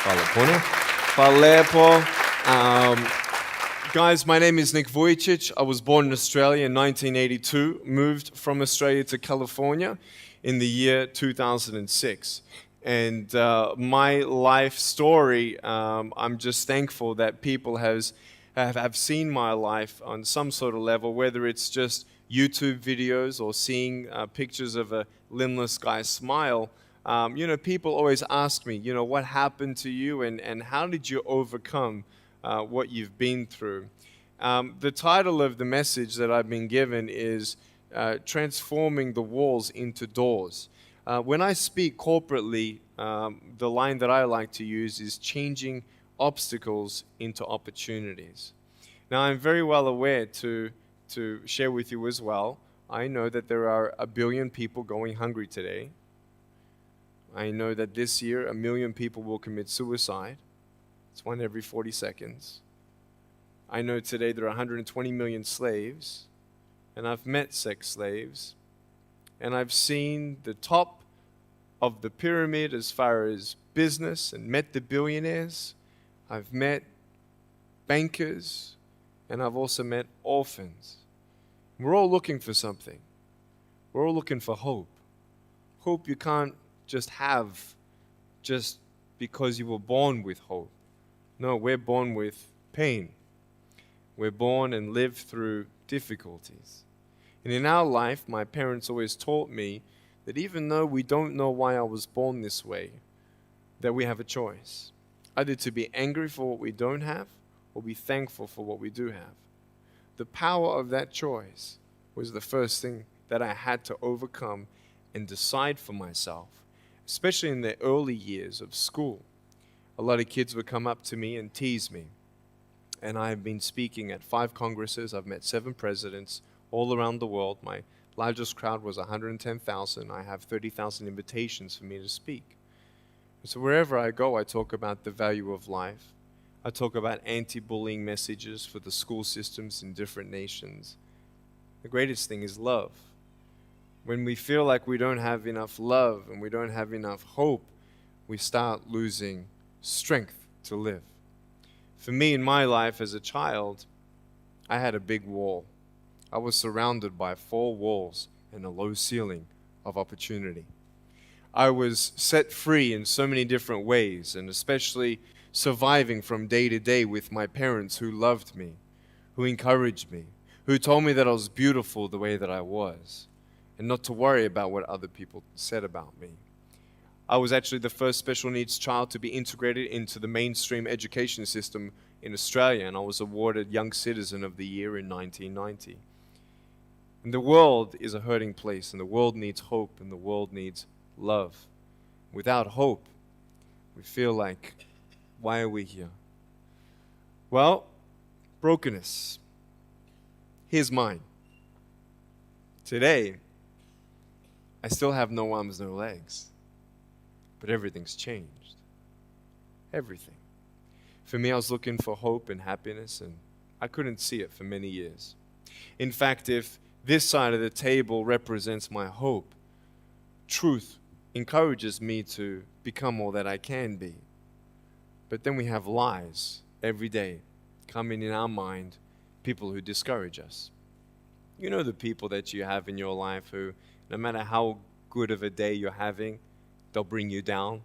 Hvala lepo. Guys, my name is Nick Vujicic. I was born in Australia in 1982, moved from Australia to California in the year 2006. And my life story, I'm just thankful that people have seen my life on some sort of level, whether it's just YouTube videos or seeing pictures of a limbless guy's smile. People always ask me, what happened to you and how did you overcome what you've been through? The title of the message that I've been given is Transforming the Walls into Doors. When I speak corporately, the line that I like to use is changing obstacles into opportunities. Now, I'm very well aware to share with you as well, I know that there are 1 billion people going hungry today. I know that this year 1 million people will commit suicide. It's 1 every 40 seconds. I know today there are 120 million slaves, and I've met sex slaves, and I've seen the top of the pyramid as far as business and met the billionaires. I've met bankers, and I've also met orphans. We're all looking for something. We're all looking for hope. Hope you can't just have just because you were born with hope. No, we're born with pain. We're born and live through difficulties. And in our life, my parents always taught me that even though we don't know why I was born this way, that we have a choice. Either to be angry for what we don't have or be thankful for what we do have. The power of that choice was the first thing that I had to overcome and decide for myself, especially in the early years of school. A lot of kids would come up to me and tease me. And I've been speaking at 5 congresses. I've met 7 presidents all around the world. My largest crowd was 110,000. I have 30,000 invitations for me to speak. So wherever I go, I talk about the value of life. I talk about anti-bullying messages for the school systems in different nations. The greatest thing is love. When we feel like we don't have enough love and we don't have enough hope, we start losing strength to live. For me, in my life as a child, I had a big wall. I was surrounded by 4 walls and a low ceiling of opportunity. I was set free in so many different ways, and especially surviving from day to day with my parents who loved me, who encouraged me, who told me that I was beautiful the way that I was, and not to worry about what other people said about me. I was actually the first special needs child to be integrated into the mainstream education system in Australia, and I was awarded Young Citizen of the Year in 1990. And the world is a hurting place, and the world needs hope, and the world needs love. Without hope, we feel like, why are we here? Well, brokenness. Here's mine. Today, I still have no arms, no legs. But everything's changed. Everything. For me, I was looking for hope and happiness, and I couldn't see it for many years. In fact, if this side of the table represents my hope, truth encourages me to become all that I can be. But then we have lies every day coming in our mind, people who discourage us. You know the people that you have in your life who, no matter how good of a day you're having, they'll bring you down.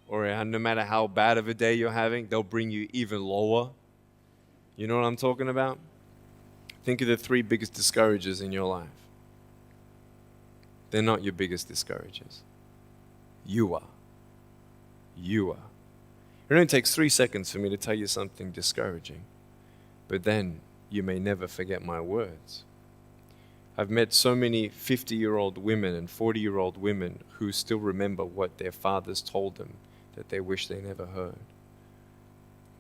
Or no matter how bad of a day you're having, they'll bring you even lower. You know what I'm talking about? Think of the 3 biggest discouragers in your life. They're not your biggest discouragers. You are. You are. It only takes 3 seconds for me to tell you something discouraging. But then you may never forget my words. I've met so many 50-year-old women and 40-year-old women who still remember what their fathers told them that they wish they never heard.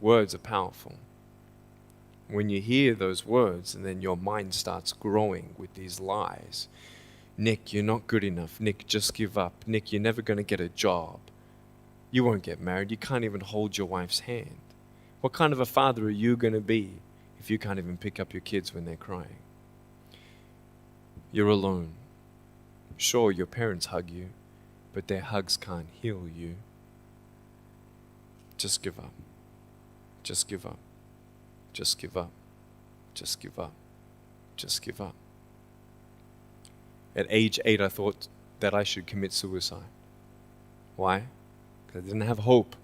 Words are powerful. When you hear those words and then your mind starts growing with these lies. Nick, you're not good enough. Nick, just give up. Nick, you're never going to get a job. You won't get married. You can't even hold your wife's hand. What kind of a father are you going to be if you can't even pick up your kids when they're crying? You're alone. Sure, your parents hug you, but their hugs can't heal you. Just give up. Just give up. Just give up. Just give up. Just give up. At age 8, I thought that I should commit suicide. Why? Because I didn't have hope.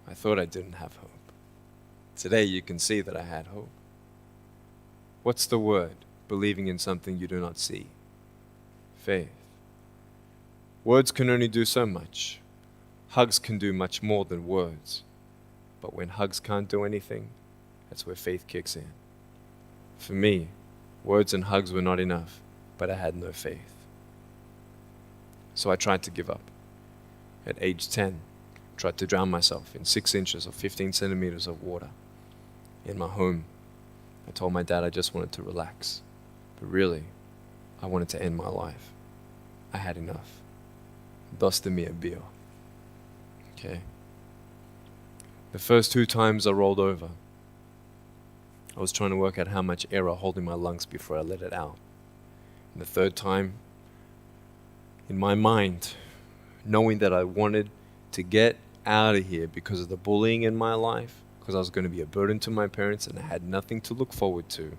I thought I didn't have hope. Today you can see that I had hope. What's the word? Believing in something you do not see. Faith. Words can only do so much. Hugs can do much more than words. But when hugs can't do anything, that's where faith kicks in. For me, words and hugs were not enough, but I had no faith. So I tried to give up. At age 10, tried to drown myself in 6 inches or 15 centimeters of water. In my home, I told my dad I just wanted to relax. But really, I wanted to end my life. I had enough. Dosta mi a bio. Okay? The first 2 times I rolled over, I was trying to work out how much air I hold in my lungs before I let it out. And the 3rd time, in my mind, knowing that I wanted to get out of here because of the bullying in my life, because I was going to be a burden to my parents and I had nothing to look forward to,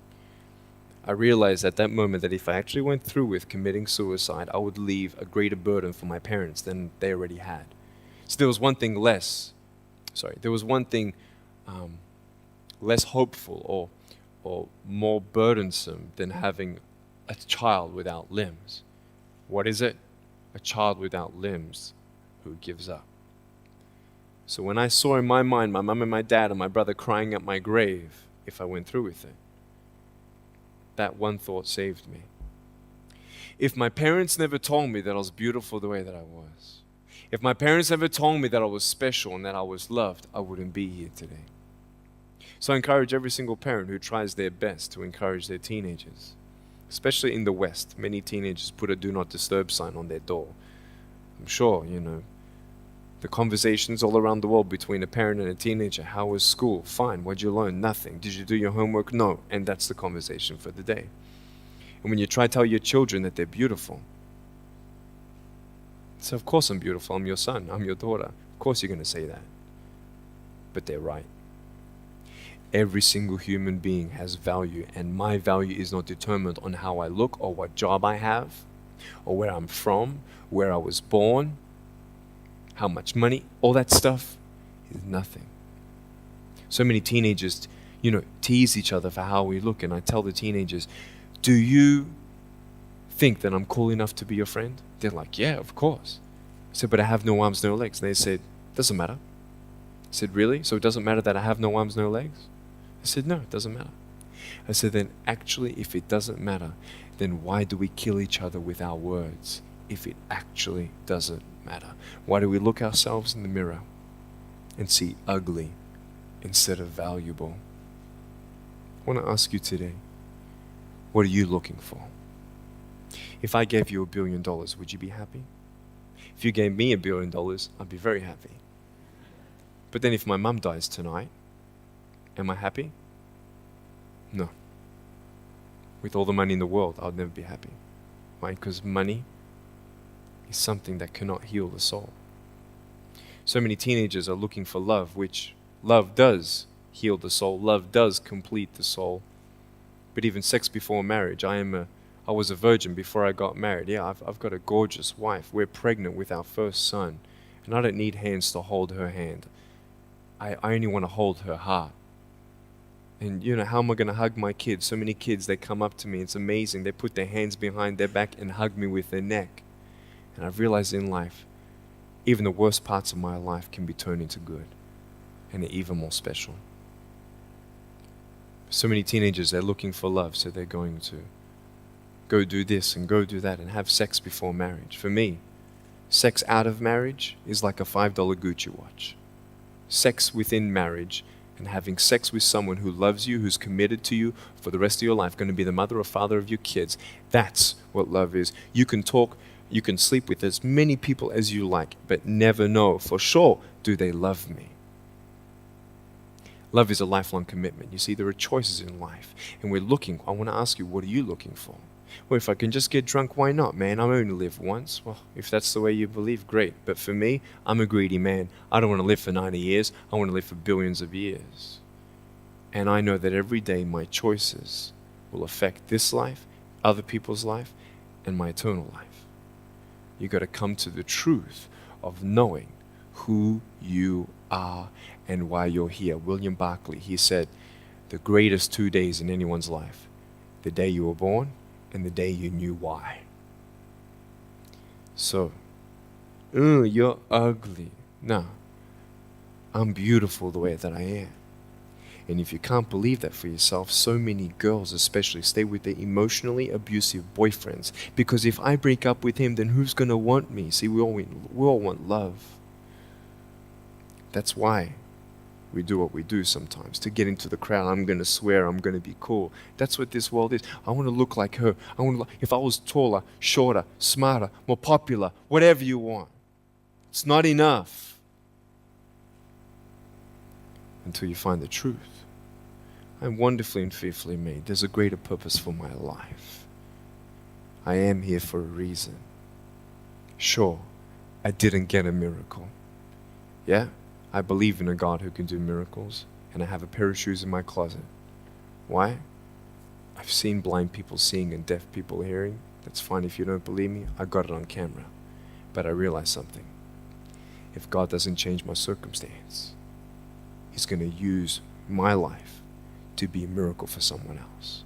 I realized at that moment that if I actually went through with committing suicide, I would leave a greater burden for my parents than they already had. So there was one thing less hopeful or more burdensome than having a child without limbs. What is it? A child without limbs who gives up. So when I saw in my mind my mum and my dad and my brother crying at my grave if I went through with it, that one thought saved me. If my parents never told me that I was beautiful the way that I was, if my parents never told me that I was special and that I was loved, I wouldn't be here today. So I encourage every single parent who tries their best to encourage their teenagers, especially in the West. Many teenagers put a do not disturb sign on their door. I'm sure, the conversations all around the world between a parent and a teenager. How was school? Fine. What'd you learn? Nothing. Did you do your homework? No. And that's the conversation for the day. And when you try to tell your children that they're beautiful, so of course I'm beautiful. I'm your son. I'm your daughter. Of course you're going to say that. But they're right. Every single human being has value, and my value is not determined on how I look or what job I have or where I'm from, where I was born, how much money. All that stuff is nothing. So many teenagers, tease each other for how we look, and I tell the teenagers, do you think that I'm cool enough to be your friend? They're like, yeah, of course. I said, but I have no arms, no legs. And they said, doesn't matter. I said, really? So it doesn't matter that I have no arms, no legs? I said, no, it doesn't matter. I said, then actually, if it doesn't matter, then why do we kill each other with our words if it actually doesn't matter? Why do we look ourselves in the mirror and see ugly instead of valuable? I want to ask you today, what are you looking for? If I gave you $1 billion, would you be happy? If you gave me $1 billion, I'd be very happy. But then if my mum dies tonight, am I happy? No. With all the money in the world, I'll never be happy. Right? Because money is something that cannot heal the soul. So many teenagers are looking for love, which love does heal the soul. Love does complete the soul. But even sex before marriage, I was a virgin before I got married. Yeah, I've got a gorgeous wife. We're pregnant with our first son. And I don't need hands to hold her hand. I only want to hold her heart. And how am I going to hug my kids? So many kids, they come up to me. It's amazing. They put their hands behind their back and hug me with their neck. And I've realized in life, even the worst parts of my life can be turned into good. And they're even more special. So many teenagers, they're looking for love. So they're going to go do this and go do that and have sex before marriage. For me, sex out of marriage is like a $5 Gucci watch. Sex within marriage and having sex with someone who loves you, who's committed to you for the rest of your life, going to be the mother or father of your kids. That's what love is. You can talk, you can sleep with as many people as you like, but never know for sure, do they love me? Love is a lifelong commitment. You see, there are choices in life, and we're looking. I want to ask you, what are you looking for? Well, if I can just get drunk, why not, man? I only live once. Well, if that's the way you believe, great. But for me, I'm a greedy man. I don't want to live for 90 years. I want to live for billions of years. And I know that every day my choices will affect this life, other people's life, and my eternal life. You got to come to the truth of knowing who you are and why you're here. William Barclay, he said, the greatest 2 days in anyone's life, the day you were born and the day you knew why. So, you're ugly. No, I'm beautiful the way that I am. And if you can't believe that for yourself, so many girls especially stay with their emotionally abusive boyfriends. Because if I break up with him, then who's going to want me? See, we all want love. That's why we do what we do sometimes. To get into the crowd, I'm going to swear, I'm going to be cool. That's what this world is. I want to look like her. If I was taller, shorter, smarter, more popular, whatever you want. It's not enough until you find the truth. I'm wonderfully and fearfully made. There's a greater purpose for my life. I am here for a reason. Sure, I didn't get a miracle. Yeah, I believe in a God who can do miracles, and I have a pair of shoes in my closet. Why? I've seen blind people seeing and deaf people hearing. That's fine if you don't believe me. I got it on camera. But I realized something. If God doesn't change my circumstance, He's going to use my life to be a miracle for someone else.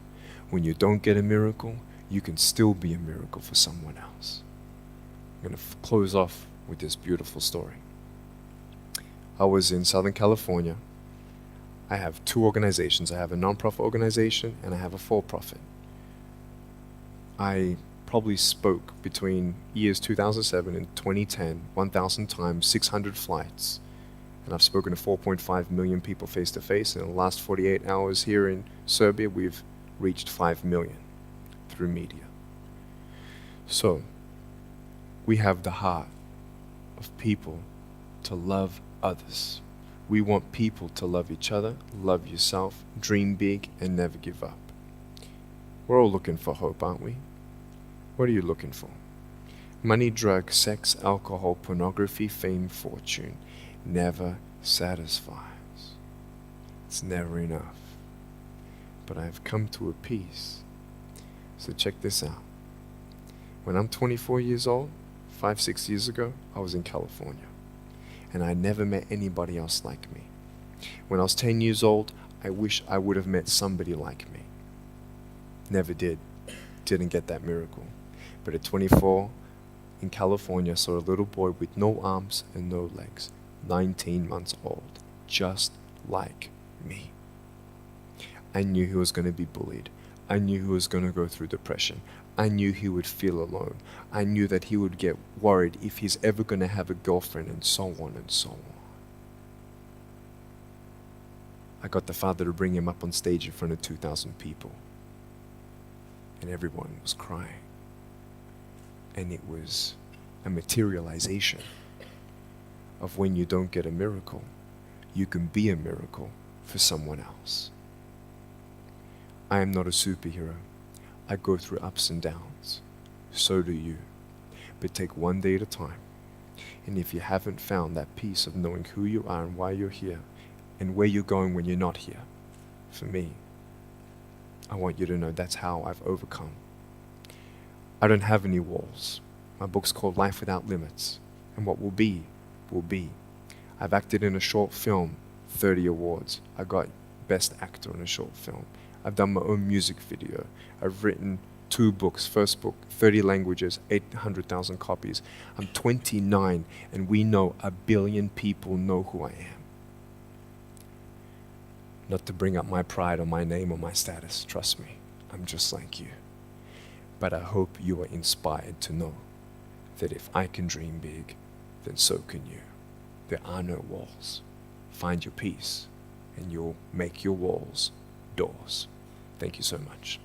When you don't get a miracle, you can still be a miracle for someone else. I'm going to close off with this beautiful story. I was in Southern California. I have two organizations. I have a non-profit organization and I have a for-profit. I probably spoke between years 2007 and 2010, 1,000 times, 600 flights. And I've spoken to 4.5 million people face to face. In the last 48 hours here in Serbia, we've reached 5 million through media. So, we have the heart of people to love others. We want people to love each other, love yourself, dream big, and never give up. We're all looking for hope, aren't we? What are you looking for? Money, drugs, sex, alcohol, pornography, fame, fortune never satisfies. It's never enough. But I've come to a peace. So check this out. When I'm 24 years old, 5-6 years ago, I was in California. And I never met anybody else like me. When I was 10 years old, I wish I would have met somebody like me. Never did. Didn't get that miracle. But at 24, in California, I saw a little boy with no arms and no legs, 19 months old, just like me. I knew he was going to be bullied. I knew he was going to go through depression. I knew he would feel alone. I knew that he would get worried if he's ever going to have a girlfriend, and so on and so on. I got the father to bring him up on stage in front of 2,000 people. And everyone was crying. And it was a materialization of when you don't get a miracle, you can be a miracle for someone else. I am not a superhero. I go through ups and downs. So do you. But take one day at a time. And if you haven't found that peace of knowing who you are and why you're here, and where you're going when you're not here, for me, I want you to know that's how I've overcome. I don't have any walls. My book's called Life Without Limits. And what will be, will be. I've acted in a short film, 30 awards. I got Best Actor in a Short Film. I've done my own music video. I've written 2 books. First book, 30 languages, 800,000 copies. I'm 29, and we know 1 billion people know who I am. Not to bring up my pride or my name or my status, trust me, I'm just like you. But I hope you are inspired to know that if I can dream big, then so can you. There are no walls. Find your peace, and you'll make your walls doors. Thank you so much.